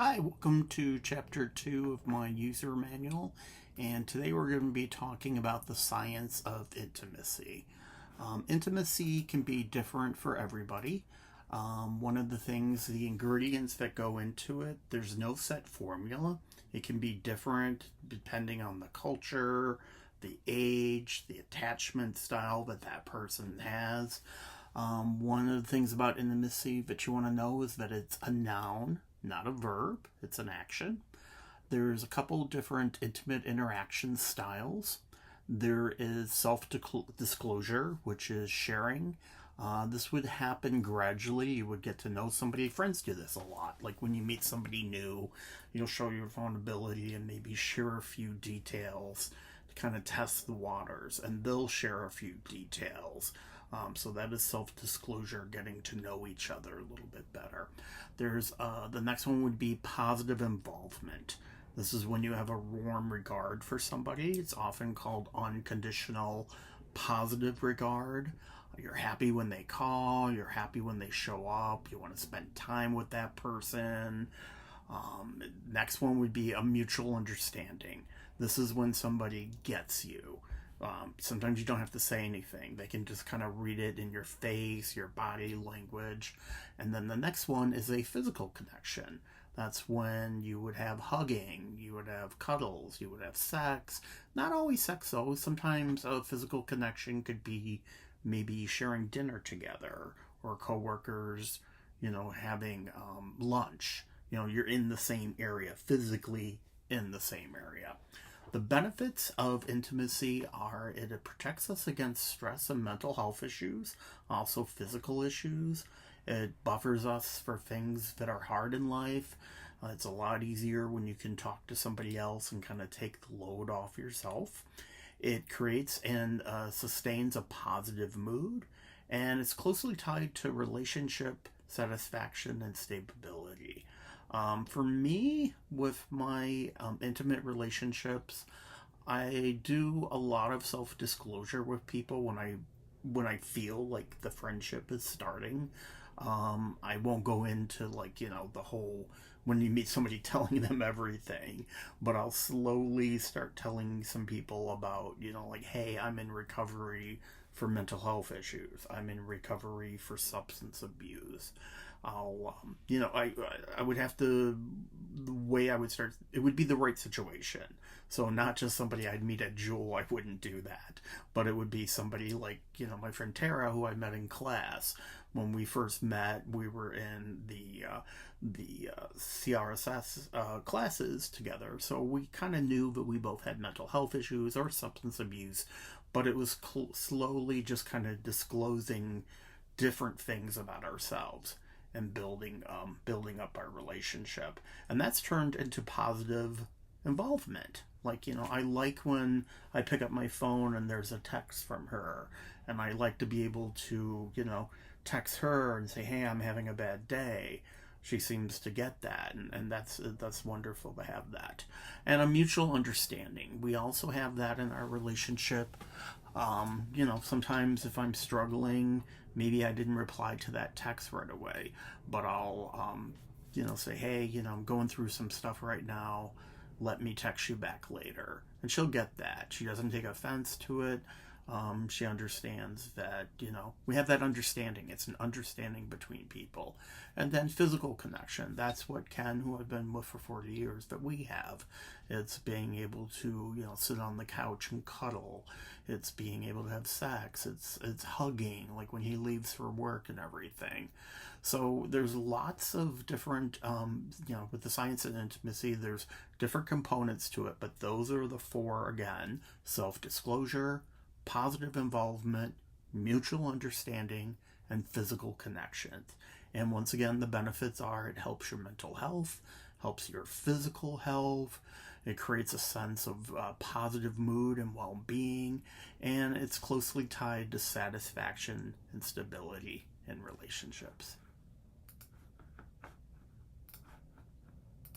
Hi, welcome to chapter 2 of my user manual, and today we're going to be talking about the science of intimacy. Intimacy can be different for everybody. One of the things, the ingredients that go into it, there's no set formula. It can be different depending on the culture, the age, the attachment style that that person has. One of the things about intimacy that you want to know is that it's a noun, not a verb, it's an action. There's a couple different intimate interaction styles. There is self disclosure, which is sharing. This would happen gradually. You would get to know somebody. Friends do this a lot. Like when you meet somebody new, you'll show your vulnerability and maybe share a few details to kind of test the waters, and they'll share a few details. So that is self-disclosure, getting to know each other a little bit better. There's the next one would be positive involvement. This is when you have a warm regard for somebody. It's often called unconditional positive regard. You're happy when they call, you're happy when they show up, you want to spend time with that person. Next one would be a mutual understanding. This is when somebody gets you. Sometimes you don't have to say anything. They can just kind of read it in your face, your body language. And then the next one is a physical connection. That's when you would have hugging, you would have cuddles, you would have sex. Not always sex though. Sometimes a physical connection could be maybe sharing dinner together, or coworkers, having lunch. You're in the same area, physically in the same area. The benefits of intimacy are it protects us against stress and mental health issues, also physical issues. It buffers us for things that are hard in life. It's a lot easier when you can talk to somebody else and kind of take the load off yourself. It creates and sustains a positive mood, and it's closely tied to relationship satisfaction and stability. For me, with my intimate relationships, I do a lot of self-disclosure with people when I feel like the friendship is starting. I won't go into the whole when you meet somebody telling them everything, but I'll slowly start telling some people about hey, I'm in recovery for mental health issues. I'm in recovery for substance abuse. I would have to, the way I would start, it would be the right situation. So not just somebody I'd meet at Jewel, I wouldn't do that. But it would be somebody like, my friend Tara, who I met in class. When we first met, we were in the CRSS classes together. So we kind of knew that we both had mental health issues or substance abuse. But it was slowly just kind of disclosing different things about ourselves and building up our relationship, and that's turned into positive involvement. I like when I pick up my phone and there's a text from her, and I like to be able to text her and say, hey, I'm having a bad day. She seems to get that, and that's wonderful to have that. And a mutual understanding, we also have that in our relationship. Sometimes if I'm struggling, maybe I didn't reply to that text right away, but I'll say, hey, I'm going through some stuff right now, let me text you back later, and she'll get that. She doesn't take offense to it. She understands that, we have that understanding. It's an understanding between people. And then physical connection. That's what Ken, who I've been with for 40 years, that we have. It's being able to, sit on the couch and cuddle. It's being able to have sex. It's hugging, like when he leaves for work and everything. So there's lots of different, with the science of intimacy, there's different components to it, but those are the four again: self-disclosure, positive involvement, mutual understanding, and physical connections. And once again, the benefits are it helps your mental health, helps your physical health, it creates a sense of positive mood and well-being, and it's closely tied to satisfaction and stability in relationships.